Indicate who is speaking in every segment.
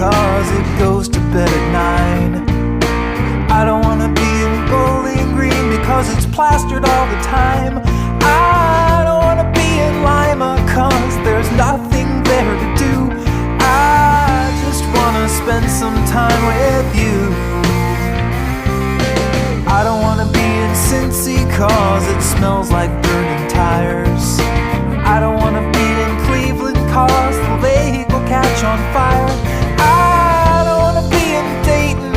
Speaker 1: cause it goes to bed at 9. I don't wanna be in Bowling Green because it's plastered all the time. I don't wanna be in Lima cause there's nothing there to do. I just wanna spend some time with you. I don't wanna be in Cincy cause it smells like burning tires. I don't wanna be in Cleveland cause the lake will catch on fire. I don't wanna be in Dayton,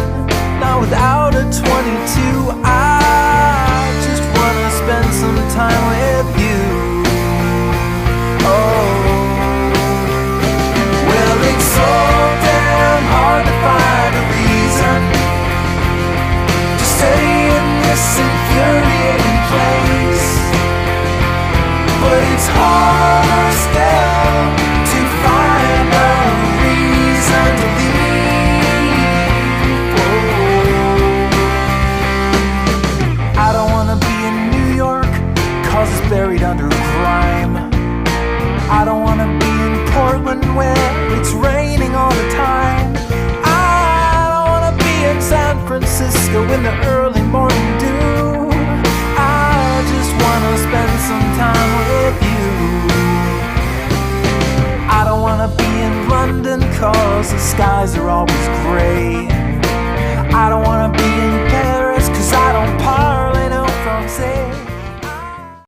Speaker 1: not without a 22. I just wanna spend some time with you. Oh, well, it's so damn hard to find a reason to stay in this infuriating place, but it's harder still to find a reason to leave. Oh. I don't wanna be in New York cause it's buried under grime. I don't wanna be in Portland where it's raining all the time. I don't wanna be in San Francisco in the early morning dew. I just wanna spend some time with you. I don't wanna be in London cause the skies are always gray. I don't wanna be